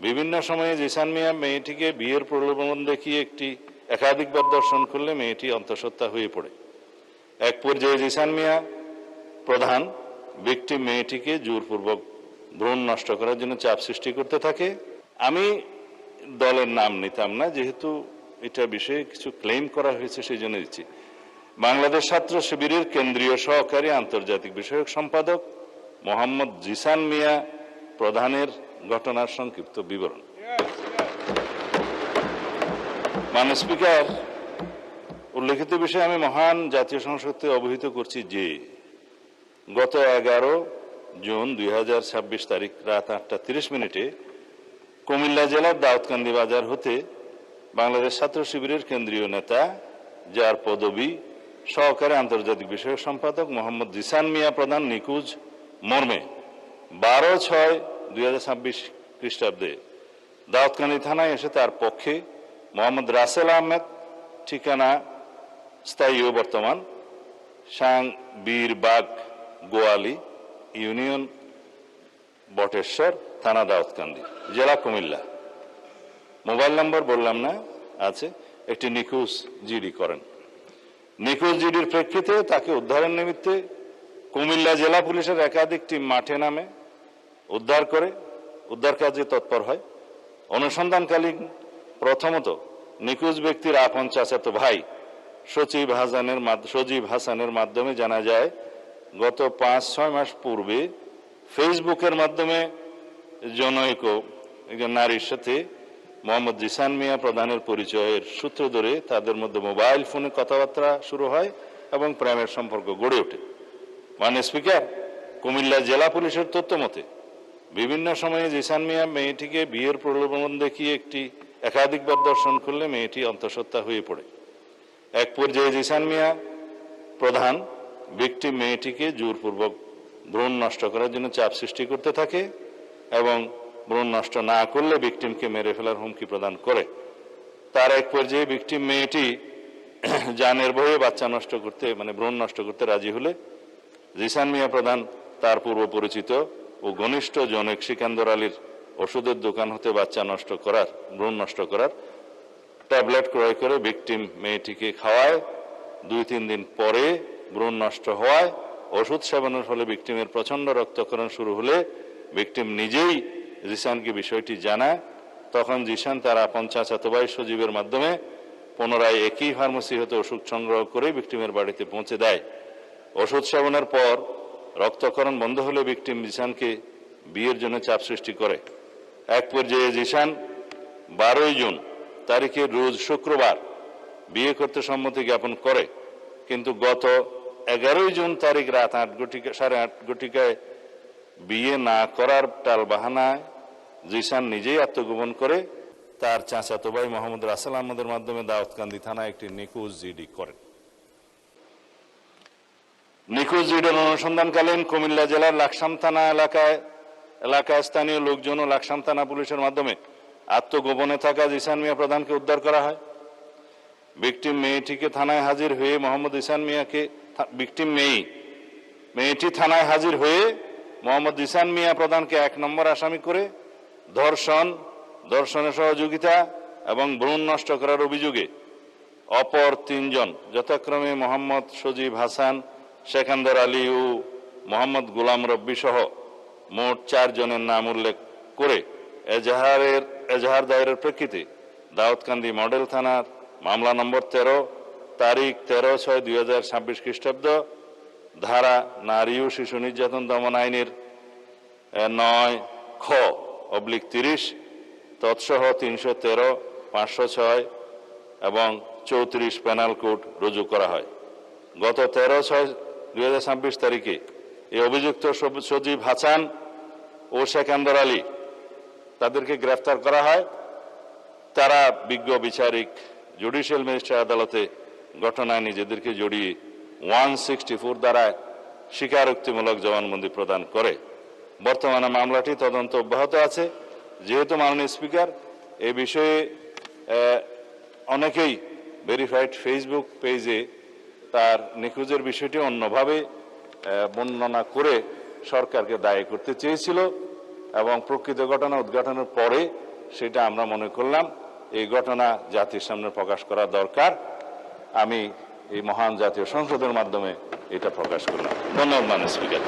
বিভিন্ন সময়ে জিসান মিয়া মেয়েটিকে বিয়ের প্রলোভন দেখিয়ে একাধিকবার দর্শন করলে মেয়েটি অন্তঃসত্ত্বা হয়ে পড়ে। এক পর্যায়ে জিসান মিয়া প্রধান ভিকটিম মেয়েটিকে জোরপূর্বক ভ্রূণ নষ্ট করার জন্য চাপ সৃষ্টি করতে থাকে। আমি দলের নাম নিতাম না, যেহেতু এটা বিষয়ে কিছু ক্লেম করা হয়েছে সেই জন্য দিচ্ছি। বাংলাদেশ ছাত্র শিবিরের কেন্দ্রীয় সহকারী আন্তর্জাতিক বিষয়ক সম্পাদক মোহাম্মদ জিসান মিয়া প্রধানের ঘটনার সংক্ষিপ্ত বিবরণ। মাননীয় স্পিকার, উল্লেখিত বিষয়ে আমি মহান জাতীয় সংসদকে অবহিত করছি যে গত 11 জুন 2026 তারিখ রাত 8:30 কুমিল্লা জেলার দাউদকান্দি বাজার হতে বাংলাদেশ ছাত্র শিবিরের কেন্দ্রীয় নেতা, যার পদবি সহকারী আন্তর্জাতিক বিষয়ক সম্পাদক মোহাম্মদ জিসান মিয়া প্রধান নিখোঁজ মর্মে 12/6/2026 খ্রিস্টাব্দে দাউদকান্দি থানায় এসে তার পক্ষে মোহাম্মদ রাসেল আহমেদ, ঠিকানা স্থায়ী ও বর্তমান বীরবাগ গোয়ালি ইউনিয়ন বটেশ্বর থানা দাউদকান্দি জেলা কুমিল্লা, মোবাইল নম্বর বললাম না আছে, একটি নিখোঁজ জিডি করেন। নিখোঁজ জিডির প্রেক্ষিতে তাকে উদ্ধারের নিমিত্তে কুমিল্লা জেলা পুলিশের একাধিক টিম মাঠে নামে উদ্ধার কাজে তৎপর হয়। অনুসন্ধানকালীন প্রথমত নিখোঁজ ব্যক্তির আপন চাচাতো ভাই সজীব হাসানের মাধ্যমে জানা যায় গত 5-6 মাস পূর্বে ফেসবুকের মাধ্যমে জনৈক একজন নারীর সাথে মোহাম্মদ জিসান মিয়া প্রধানের পরিচয়ের সূত্র ধরে তাদের মধ্যে মোবাইল ফোনে কথাবার্তা শুরু হয় এবং প্রেমের সম্পর্ক গড়ে ওঠে। মাননীয় স্পিকার, কুমিল্লা জেলা পুলিশের তথ্য মতে বিভিন্ন সময়ে জিসান মিয়া মেয়েটিকে বিয়ের প্রলোভন দেখিয়ে একাধিকবার দর্শন করলে মেয়েটি অন্তঃসত্ত্বা হয়ে পড়ে। এক পর্যায়ে জিসান মিয়া প্রধান ভিকটিম মেয়েটিকে জোরপূর্বক ভ্রূণ নষ্ট করার জন্য চাপ সৃষ্টি করতে থাকে এবং ভ্রূণ নষ্ট না করলে ভিকটিমকে মেরে ফেলার হুমকি প্রদান করে। তার এক পর্যায়ে ভিকটিম মেয়েটি জানের ভয়ে বাচ্চা নষ্ট করতে ভ্রূণ নষ্ট করতে রাজি হলে জিসান মিয়া প্রধান তার পূর্ব পরিচিত ও ঘনিষ্ঠ জনৈক সিকান্দর আলীর ওষুধের দোকান হতে ভ্রূণ নষ্ট করার ট্যাবলেট ক্রয় করে ভিকটিম মেয়েটিকে খাওয়ায়। 2-3 দিন পরে ভ্রূণ নষ্ট হওয়ায় ওষুধ সেবনের ফলে ভিকটিমের প্রচন্ড রক্তক্ষরণ শুরু হলে ভিকটিম নিজেই জিসানকে বিষয়টি জানায়। তখন জিসান তার আপন চাচাতো ভাই সজীবের মাধ্যমে পুনরায় একই ফার্মেসি হতে ওষুধ সংগ্রহ করে ভিকটিমের বাড়িতে পৌঁছে দেয়। ওষুধ সেবনের পর রক্তক্ষরণ বন্ধ হলে ভিকটিম জিসানকে বিয়ের জন্য চাপ সৃষ্টি করে। এক পর্যায়ে জিসান 12 জুন তারিখে রোজ শুক্রবার বিয়ে করতে সম্মতি জ্ঞাপন করে, কিন্তু গত 11 জুন তারিখ রাত 8:30 বিয়ে না করার টালবাহানায় জিসান নিজেই আত্মগোপন করে তার চাচাতো ভাই মোহাম্মদ রাসেল আহমদের মাধ্যমে দাউদকান্দি থানায় একটি নিখোঁজ জিডি করেন। নিখোঁজ জিডির অনুসন্ধানকালীন কুমিল্লা জেলার লাকসাম থানা এলাকায় স্থানীয় লোকজন ও লাকসাম থানা পুলিশের মাধ্যমে আত্মগোপনে থাকা জিসান মিয়া প্রধানকে উদ্ধার করা হয়। ভিকটিম মেয়েটিকে থানায় হাজির হয়ে মোহাম্মদ জিসান মিয়াকে মেয়েটি থানায় হাজির হয়ে মোহাম্মদ জিসান মিয়া প্রধানকে 1 নম্বর আসামি করে ধর্ষণের সহযোগিতা এবং ভ্রূণ নষ্ট করার অভিযোগে অপর 3 জন যথাক্রমে মোহাম্মদ সজীব হাসান, সিকান্দর আলী ও মোহাম্মদ গোলাম রব্বি সহ মোট 4 জনের নাম উল্লেখ করে এজাহার দায়েরের প্রেক্ষিতে দাউদকান্দি মডেল থানার মামলা নম্বর 13 তারিখ 13/6/2026 খ্রিস্টাব্দ ধারা নারী ও শিশু নির্যাতন দমন আইনের 9(খ)/30 তৎসহ 313, 506 এবং 34 পেনাল কোড রুজু করা হয়। গত 13/6/2026 তারিখে এই অভিযুক্ত সজীব হাসান ও সিকান্দর আলী তাদেরকে গ্রেফতার করা হয়। তারা বিজ্ঞ বিচারিক জুডিশিয়াল ম্যাজিস্ট্রেট আদালতে ঘটনায় নিজেদেরকে জড়িয়ে 164 দ্বারায় স্বীকারোক্তিমূলক জবানবন্দি প্রদান করে। বর্তমানে মামলাটি তদন্ত অব্যাহত আছে। যেহেতু মাননীয় স্পিকার, এই বিষয়ে অনেকেই ভেরিফাইড ফেসবুক পেজে তার নিখোঁজের বিষয়টি অন্যভাবে বর্ণনা করে সরকারকে দায়ী করতে চেয়েছিল এবং প্রকৃত ঘটনা উদ্ঘাটনের পরে সেটা আমরা মনে করলাম এই ঘটনা জাতির সামনে প্রকাশ করা দরকার। আমি এই মহান জাতীয় সংসদের মাধ্যমে এটা প্রকাশ করলাম। ধন্যবাদ মাননীয় স্পিকার।